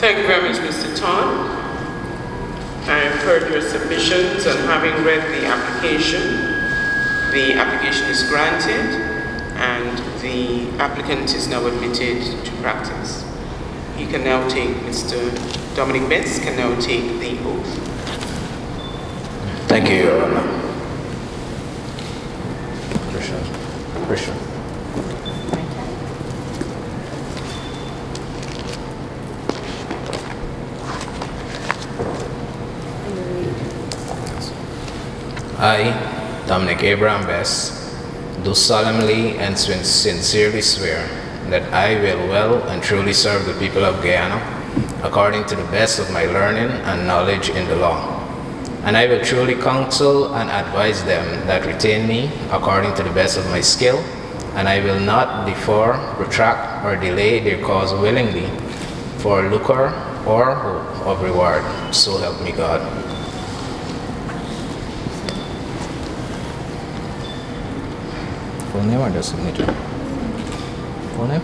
Thank you very much, Mr. Todd. I have heard your submissions, and having read the application is granted and the applicant is now admitted to practice. He can now take, Mr. Dominick Bess can now take the oath. Thank you, Your Honor. Christian. I, Domnick Bess, do solemnly and sincerely swear that I will well and truly serve the people of Guyana according to the best of my learning and knowledge in the law. And I will truly counsel and advise them that retain me according to the best of my skill, and I will not defer, retract, or delay their cause willingly for lucre or hope of reward. So help me God. Full name or just signature? Full name?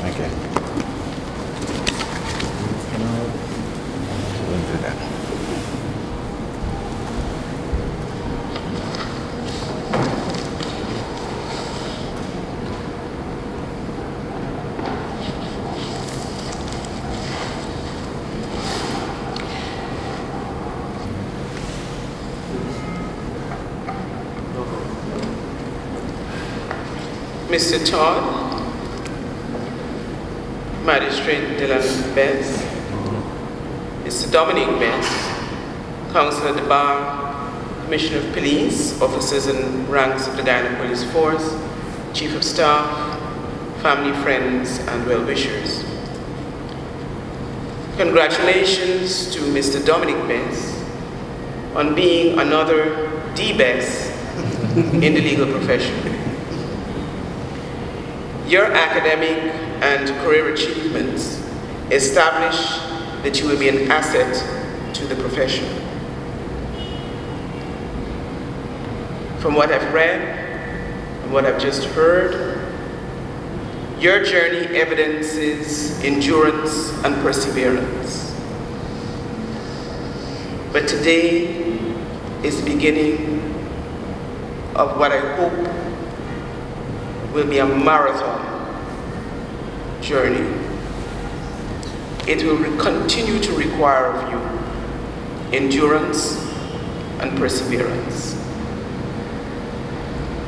Okay. We'll do that. Mr. Todd, Magistrate Dylan Bess, Mr. Dominick Bess, Counsel at the Bar, Commissioner of Police, officers and ranks of the Guyana Police Force, Chief of Staff, family, friends, and well-wishers. Congratulations to Mr. Dominick Bess on being another D-Bess in the legal profession. Your academic and career achievements establish that you will be an asset to the profession. From what I've read and what I've just heard, your journey evidences endurance and perseverance. But today is the beginning of what I hope will be a marathon journey. It will continue to require of you endurance and perseverance.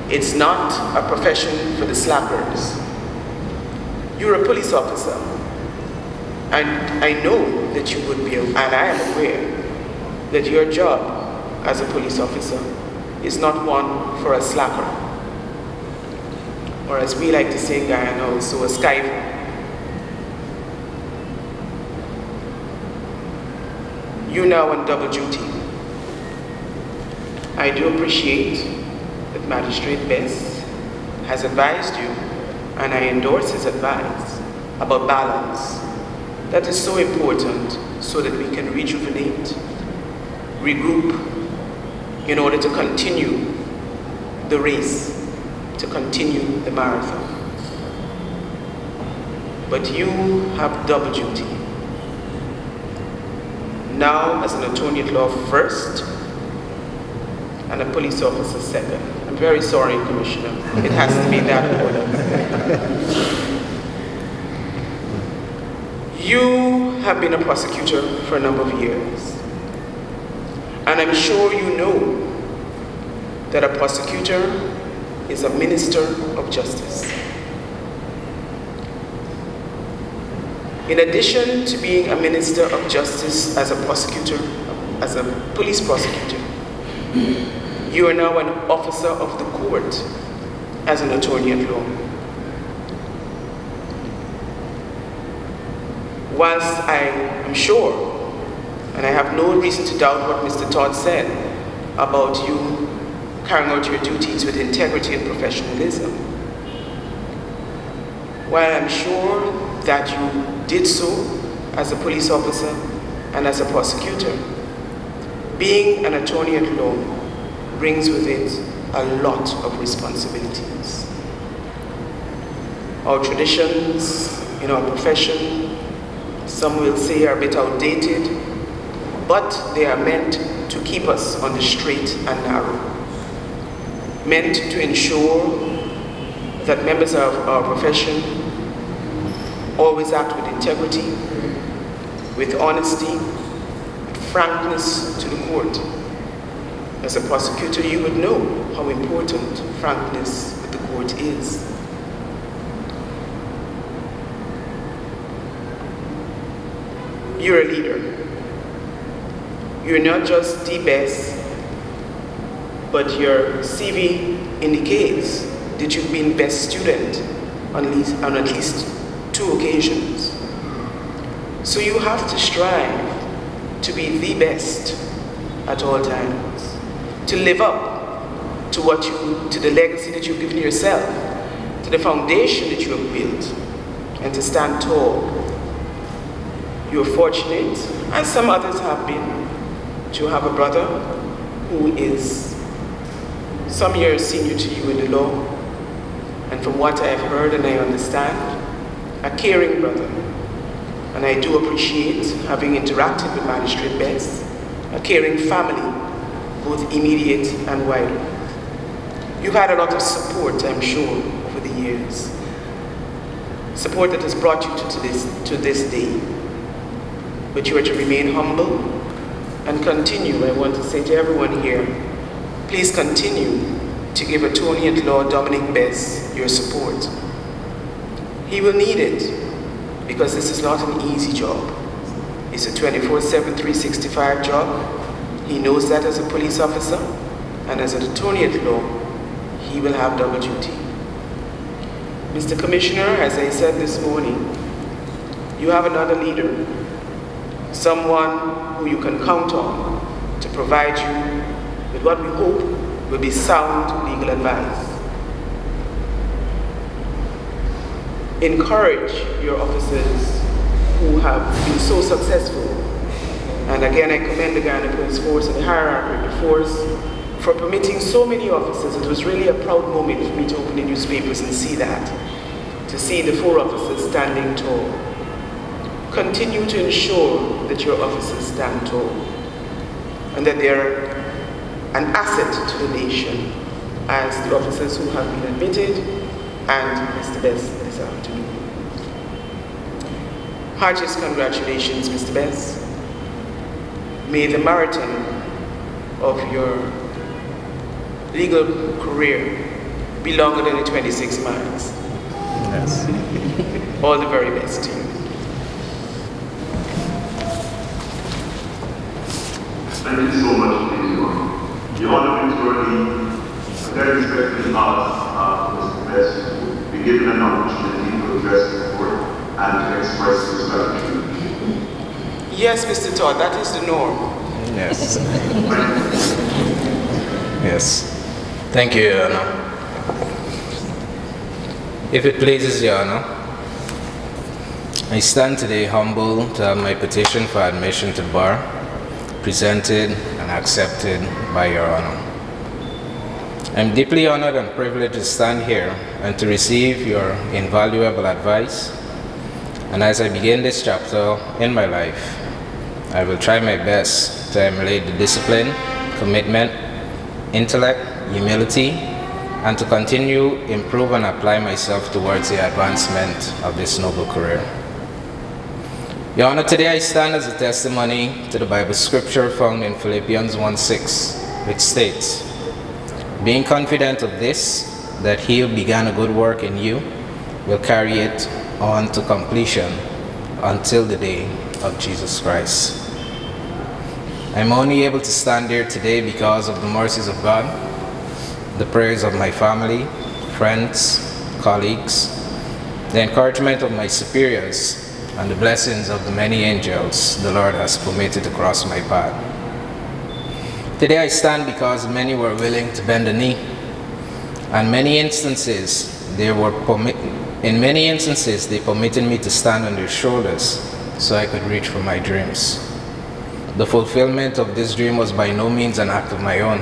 It's not a profession for the slackers. You're a police officer, and I know that you would be, and I am aware that your job as a police officer is not one for a slacker, or as we like to say in Guyana also, a skiver. You're now on double duty. I do appreciate that Magistrate Bess has advised you, and I endorse his advice about balance. That is so important so that we can rejuvenate, regroup in order to continue the race, to continue the marathon. But you have double duty. Now as an attorney at law first, and a police officer second. I'm very sorry, Commissioner. It has to be that order. You have been a prosecutor for a number of years. And I'm sure you know that a prosecutor is a minister of justice. In addition to being a minister of justice as a prosecutor, as a police prosecutor, you are now an officer of the court as an attorney at law. Whilst I am sure, and I have no reason to doubt what Mr. Todd said about you carrying out your duties with integrity and professionalism, while I'm sure that you did so as a police officer and as a prosecutor, being an attorney at law brings with it a lot of responsibilities. Our traditions in our profession, some will say, are a bit outdated, but they are meant to keep us on the straight and narrow, meant to ensure that members of our profession always act with integrity, with honesty, with frankness to the court. As a prosecutor, you would know how important frankness with the court is. You're a leader. You're not just the best, but your CV indicates that you've been best student on at least 2 occasions. So you have to strive to be the best at all times, to live up to to the legacy that you've given yourself, to the foundation that you have built, and to stand tall. You're fortunate, as some others have been, to have a brother who is some years senior to you in the law, and from what I have heard and I understand, a caring brother. And I do appreciate having interacted with Magistrate Bess, a caring family, both immediate and wider. You've had a lot of support, I'm sure, over the years. Support that has brought you to this day. But you are to remain humble and continue. I want to say to everyone here, please continue to give Attorney at Law Dominick Bess your support. He will need it, because this is not an easy job. It's a 24/7, 365 job. He knows that as a police officer, and as an attorney at law, he will have double duty. Mr. Commissioner, as I said this morning, you have another leader, someone who you can count on to provide you with what we hope will be sound legal advice. Encourage your officers who have been so successful. And again, I commend the Guyana Police Force and the hierarchy of the force for permitting so many officers. It was really a proud moment for me to open the newspapers and see that, to see the 4 officers standing tall. Continue to ensure that your officers stand tall and that they're an asset to the nation, as the officers who have been admitted and Mr. Bess this afternoon. Heartiest congratulations, Mr. Bess. May the marathon of your legal career be longer than the 26 miles. Yes. All the very best to you. Thank you so much, ladies and gentlemen. Your Honor, Attorney, I very respectfully ask Mr. Bess to be given an opportunity to address the court and to express his gratitude. Yes, Mr. Todd, that is the norm. Yes. Yes. Thank you, Your Honor. If it pleases Your Honor, I stand today humble to have my petition for admission to bar presented and accepted by Your Honor. I'm deeply honored and privileged to stand here and to receive your invaluable advice. And as I begin this chapter in my life, I will try my best to emulate the discipline, commitment, intellect, humility, and to continue, improve, and apply myself towards the advancement of this noble career. Your Honor, today I stand as a testimony to the Bible scripture found in Philippians 1:6, which states, "Being confident of this, that he who began a good work in you will carry it on to completion until the day of Jesus Christ." I'm only able to stand here today because of the mercies of God, the prayers of my family, friends, colleagues, the encouragement of my superiors, and the blessings of the many angels the Lord has permitted to cross my path. Today I stand because many were willing to bend the knee, and in many instances they permitted me to stand on their shoulders so I could reach for my dreams. The fulfillment of this dream was by no means an act of my own,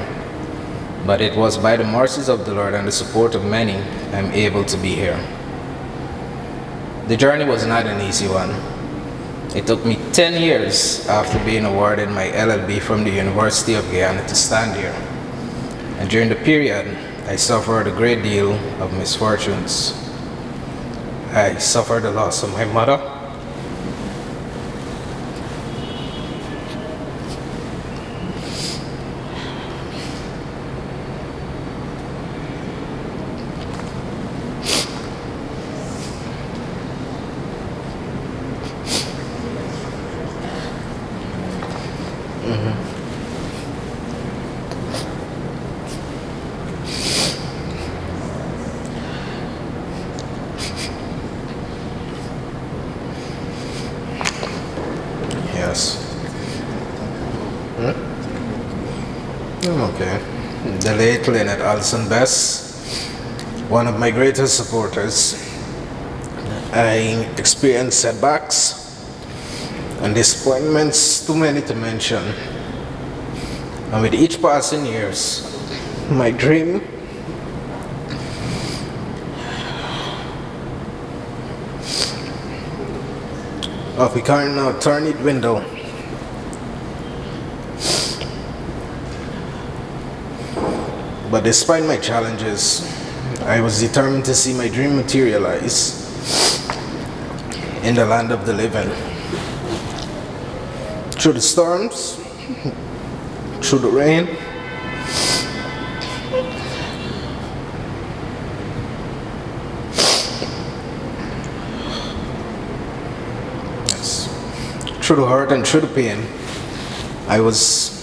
but it was by the mercies of the Lord and the support of many I'm able to be here. The journey was not an easy one. It took me 10 years after being awarded my LLB from the University of Guyana to stand here. And during the period, I suffered a great deal of misfortunes. I suffered the loss of my mother, yes. I'm okay. The late Leonard Alson Bess, one of my greatest supporters. I experienced setbacks and disappointments, too many to mention. And with each passing years, my dream of becoming an attorney dwindled. But despite my challenges, I was determined to see my dream materialize in the land of the living. Through the storms, through the rain, yes, through the hurt and through the pain, I was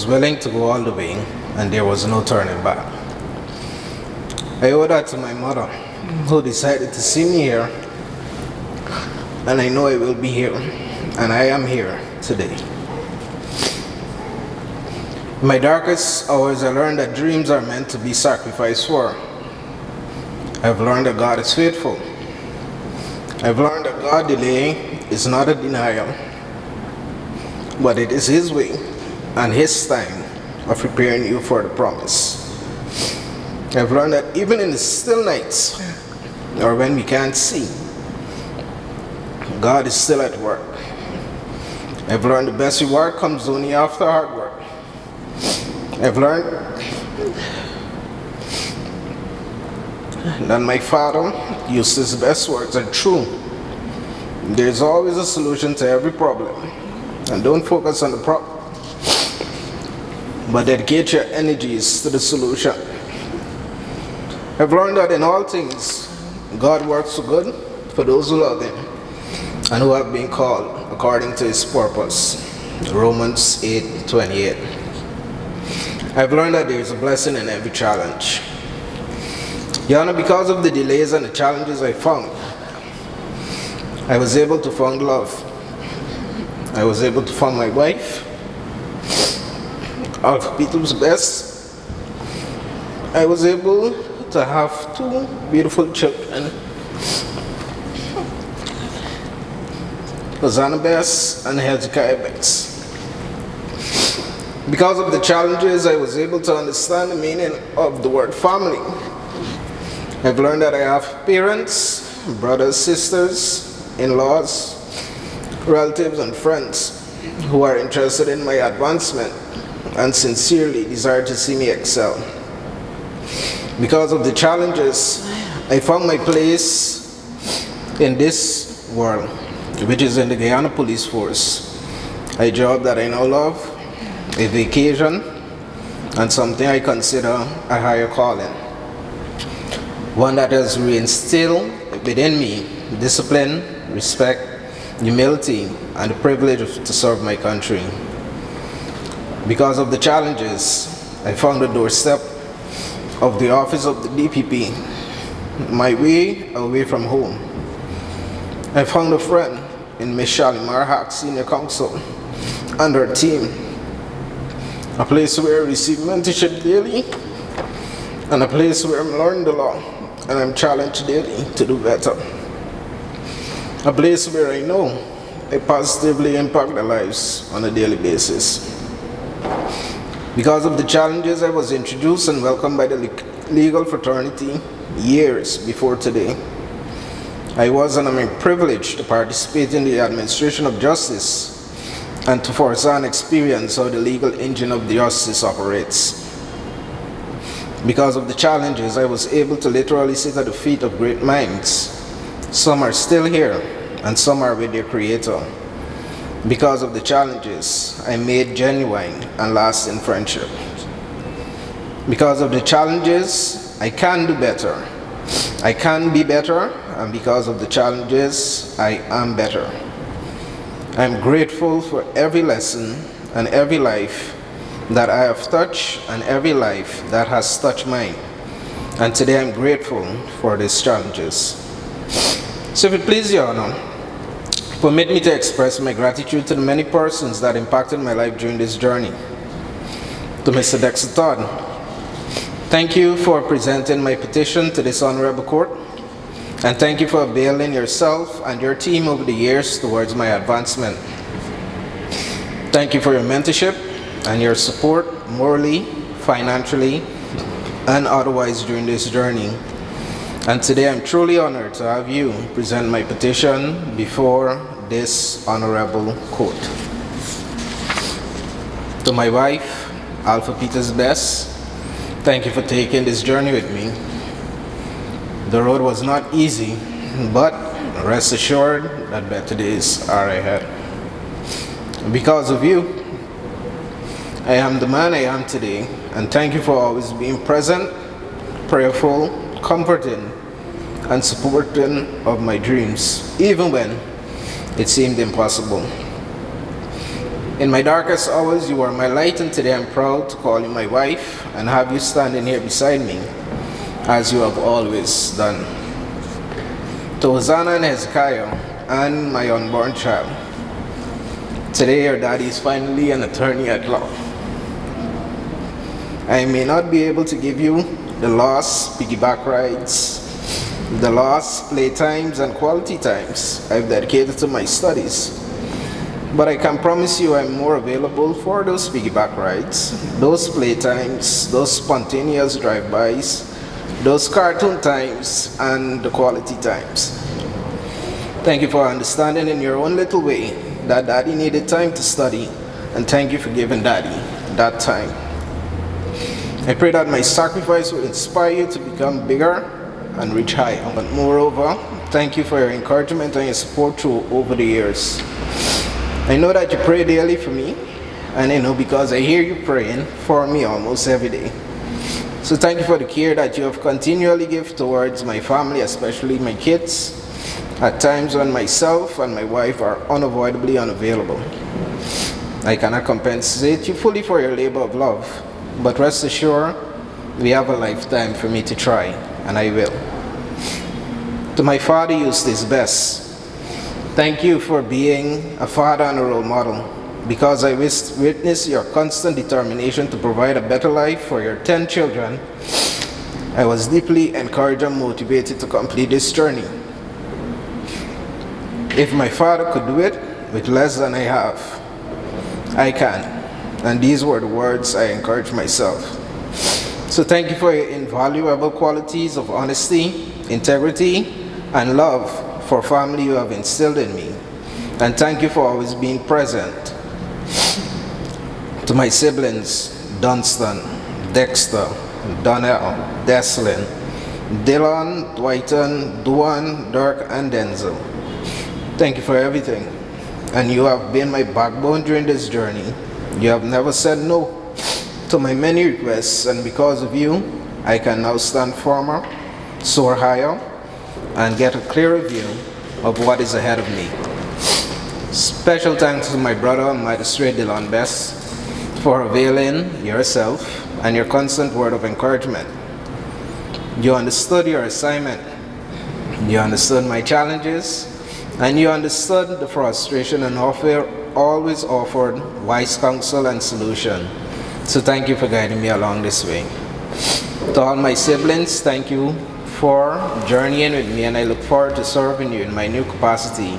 willing to go all the way, and there was no turning back. I owe that to my mother, who decided to see me here, and I know I will be here, and I am here today. In my darkest hours, I learned that dreams are meant to be sacrificed for. I've learned that God is faithful. I've learned that God delay is not a denial, but it is His way and His time of preparing you for the promise. I've learned that even in the still nights, or when we can't see, God is still at work. I've learned the best reward comes only after hard work. I've learned that my father used his best words are true. There's always a solution to every problem. And don't focus on the problem, but dedicate your energies to the solution. I've learned that in all things, God works for good for those who love Him and who have been called according to His purpose. Romans 8:28. I've learned that there is a blessing in every challenge. Your Honor, because of the delays and the challenges I found, I was able to find love. I was able to find my wife, of people's best. I was able to have 2 beautiful children, Hosanna Bess and Hezekiah Bess. Because of the challenges, I was able to understand the meaning of the word family. I've learned that I have parents, brothers, sisters, in-laws, relatives, and friends who are interested in my advancement and sincerely desire to see me excel. Because of the challenges, I found my place in this world, which is in the Guyana Police Force, a job that I now love, a vacation, and something I consider a higher calling. One that has reinstilled within me discipline, respect, humility, and the privilege to serve my country. Because of the challenges, I found the doorstep of the office of the DPP, my way away from home. I found a friend in Ms. Shalimar Hack, Senior Counsel, and her team. A place where I receive mentorship daily, and a place where I'm learning the law, and I'm challenged daily to do better. A place where I know I positively impact their lives on a daily basis. Because of the challenges, I was introduced and welcomed by the legal fraternity years before today. I was and am privileged to participate in the administration of justice and to foresee and experience how the legal engine of the justice operates. Because of the challenges, I was able to literally sit at the feet of great minds. Some are still here, and some are with their Creator. Because of the challenges, I made genuine and lasting friendships. Because of the challenges, I can do better. I can be better, and because of the challenges, I am better. I am grateful for every lesson and every life that I have touched and every life that has touched mine. And today I'm grateful for these challenges. So if it pleases Your Honor, permit me to express my gratitude to the many persons that impacted my life during this journey. To Mr. Dexter Todd, thank you for presenting my petition to this honorable court, and thank you for availing yourself and your team over the years towards my advancement. Thank you for your mentorship and your support morally, financially, and otherwise during this journey. And today I'm truly honored to have you present my petition before this honorable court. To my wife, Alpha Peters Bess, thank you for taking this journey with me. The road was not easy, but rest assured that better days are ahead. Because of you, I am the man I am today, and thank you for always being present, prayerful, comforting, and supporting of my dreams, even when it seemed impossible. In my darkest hours, you were my light, and today I'm proud to call you my wife and have you standing here beside me, as you have always done. To Hosanna and Hezekiah and my unborn child, today your daddy is finally an attorney at law. I may not be able to give you the lost piggyback rides, the lost playtimes and quality times I've dedicated to my studies, but I can promise you I'm more available for those piggyback rides, those playtimes, those spontaneous drive-bys, those cartoon times, and the quality times. Thank you for understanding in your own little way that Daddy needed time to study, and thank you for giving Daddy that time. I pray that my sacrifice will inspire you to become bigger and reach higher. But moreover, thank you for your encouragement and your support through over the years. I know that you pray daily for me, and I know because I hear you praying for me almost every day. So thank you for the care that you have continually given towards my family, especially my kids, at times when myself and my wife are unavoidably unavailable. I cannot compensate you fully for your labor of love, but rest assured, we have a lifetime for me to try, and I will. To my father, Eustace Bess, thank you for being a father and a role model, because I witnessed your constant determination to provide a better life for your 10 children. I was deeply encouraged and motivated to complete this journey. If my father could do it with less than I have, I can. And these were the words I encouraged myself. So thank you for your invaluable qualities of honesty, integrity, and love for family you have instilled in me. And thank you for always being present. To my siblings, Dunstan, Dexter, Donnell, Deslin, Dylan, Dwighton, Duan, Dirk, and Denzel. Thank you for everything. And you have been my backbone during this journey. You have never said no to my many requests, and because of you, I can now stand firmer, soar higher, and get a clearer view of what is ahead of me. Special thanks to my brother, Magistrate Dylan Bess, for availing yourself and your constant word of encouragement. You understood your assignment, you understood my challenges, and you understood the frustration and always offered wise counsel and solution. So thank you for guiding me along this way. To all my siblings, thank you for journeying with me, and I look forward to serving you in my new capacity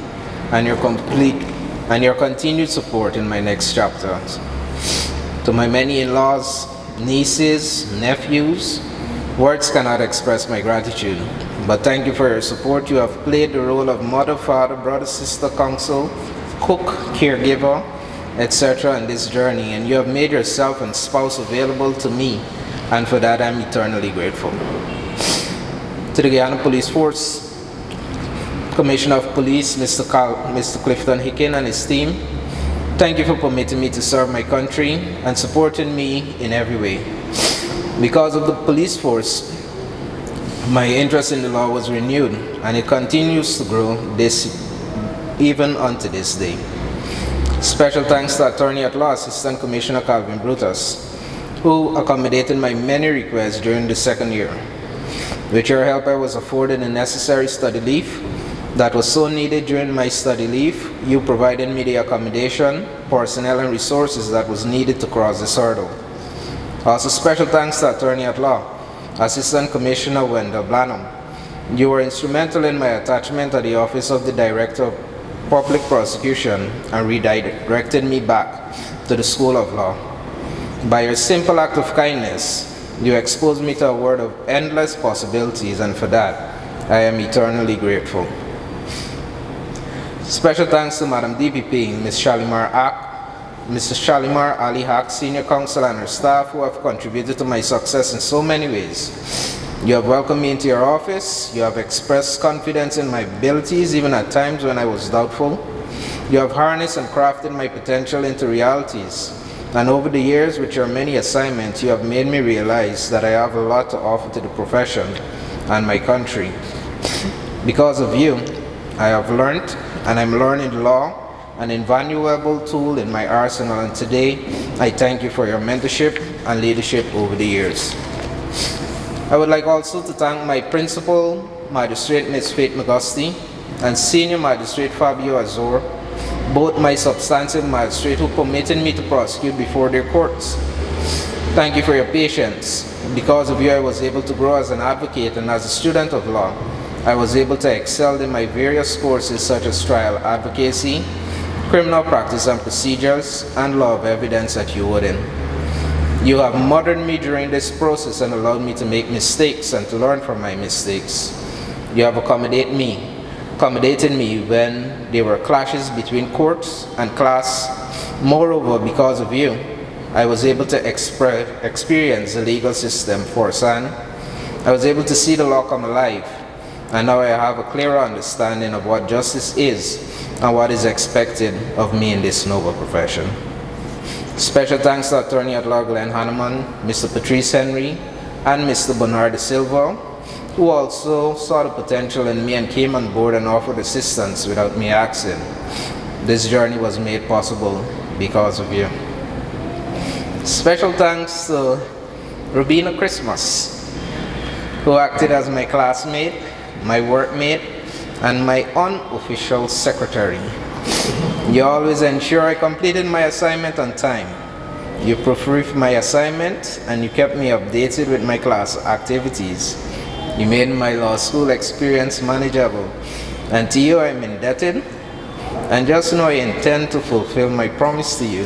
and your continued support in my next chapters. To To my many in-laws, nieces, nephews, words cannot express my gratitude. But thank you for your support. You have played the role of mother, father, brother, sister, counsel, cook, caregiver, etc. in this journey, and you have made yourself and spouse available to me, and for that I'm eternally grateful. To the Guyana Police Force, Commissioner of Police, Mr. Clifton Hicken and his team, thank you for permitting me to serve my country and supporting me in every way. Because of the police force, my interest in the law was renewed, and it continues to grow even unto this day. Special thanks to Attorney at Law, Assistant Commissioner Calvin Brutus, who accommodated my many requests during the second year. With your help, I was afforded the necessary study leave that was so needed during my study leave. You provided me the accommodation, personnel, and resources that was needed to cross this hurdle. Also, special thanks to Attorney at Law, Assistant Commissioner Wendell Blanham. You were instrumental in my attachment at the Office of the Director of Public Prosecution and redirected me back to the School of Law. By your simple act of kindness, you exposed me to a world of endless possibilities, and for that, I am eternally grateful. Special thanks to Madam DPP, Mrs. Shalimar Ali Haq, Senior Counsel, and her staff, who have contributed to my success in so many ways. You have welcomed me into your office. You have expressed confidence in my abilities, even at times when I was doubtful. You have harnessed and crafted my potential into realities. And over the years, with your many assignments, you have made me realize that I have a lot to offer to the profession and my country. Because of you, I have learned, and I'm learning the law, an invaluable tool in my arsenal, and today I thank you for your mentorship and leadership over the years. I would like also to thank my principal, Magistrate Ms. Faith Magusti, and Senior Magistrate Fabio Azor, both my substantive magistrate who permitted me to prosecute before their courts. Thank you for your patience. Because of you, I was able to grow as an advocate, and as a student of law, I was able to excel in my various courses such as trial advocacy, criminal practice and procedures, and law of evidence at UODN. You have mothered me during this process and allowed me to make mistakes and to learn from my mistakes. You have accommodated me when there were clashes between courts and class. Moreover, because of you, I was able to experience the legal system firsthand. I was able to see the law come alive, and now I have a clearer understanding of what justice is and what is expected of me in this noble profession. Special thanks to Attorney at Law Glenn Hanneman, Mr. Patrice Henry, and Mr. Bernard De Silva, who also saw the potential in me and came on board and offered assistance without me asking. This journey was made possible because of you. Special thanks to Rubina Christmas, who acted as my classmate, my workmate, and my unofficial secretary. You always ensure I completed my assignment on time. You proofread my assignment, and you kept me updated with my class activities. You made my law school experience manageable, and to you I am indebted, and just know I intend to fulfill my promise to you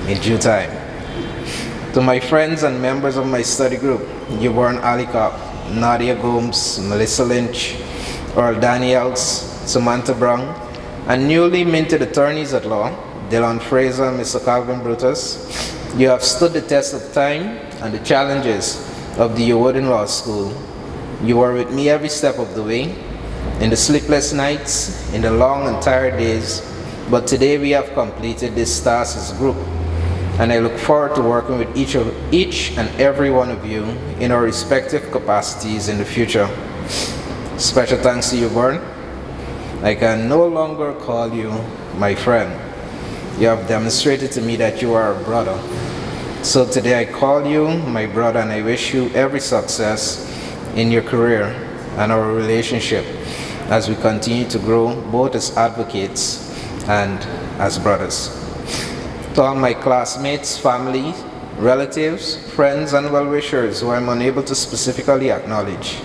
in due time. To my friends and members of my study group, Yvonne Alicop, Nadia Gomes, Melissa Lynch, Earl Daniels, Samantha Brown, and newly minted attorneys at law, Dylan Fraser and Mr. Calvin Brutus, you have stood the test of time and the challenges of the UODN Law School. You were with me every step of the way, in the sleepless nights, in the long and tired days, but today we have completed this task as a group, and I look forward to working with each and every one of you in our respective capacities in the future. Special thanks to you, Vern. I can no longer call you my friend. You have demonstrated to me that you are a brother. So today I call you my brother, and I wish you every success in your career and our relationship as we continue to grow both as advocates and as brothers. To all my classmates, family, relatives, friends, and well-wishers who I'm unable to specifically acknowledge,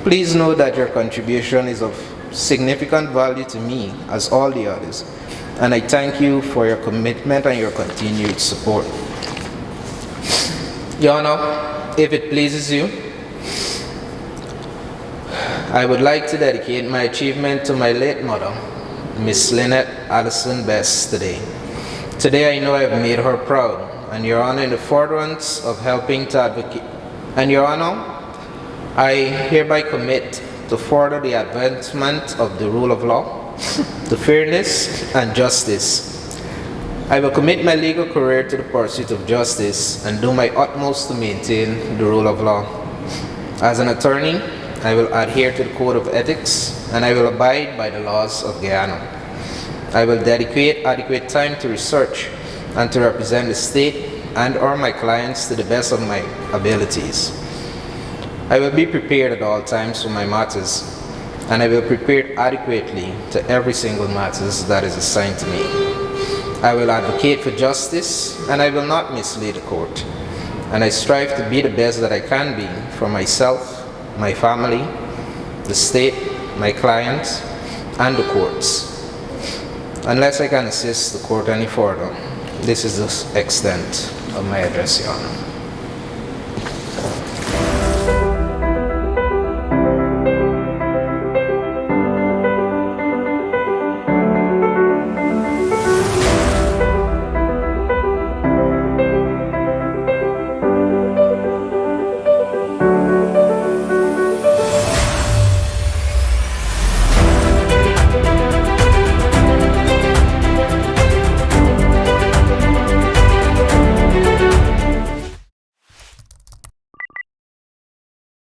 please know that your contribution is of significant value to me as all the others, and I thank you for your commitment and your continued support. Your Honor, if it pleases you, I would like to dedicate my achievement to my late mother, Miss Lynette Allison Bess, today. Today I know I have made her proud, and Your Honor, in the furtherance of helping to advocate, and Your Honor, I hereby commit to further the advancement of the rule of law, to fairness and justice. I will commit my legal career to the pursuit of justice and do my utmost to maintain the rule of law. As an attorney, I will adhere to the code of ethics and I will abide by the laws of Guyana. I will dedicate adequate time to research and to represent the state and or my clients to the best of my abilities. I will be prepared at all times for my matters, and I will prepare adequately to every single matter that is assigned to me. I will advocate for justice, and I will not mislead the court. And I strive to be the best that I can be for myself, my family, the state, my clients, and the courts. Unless I can assist the court any further, this is the extent of my address, Your Honor.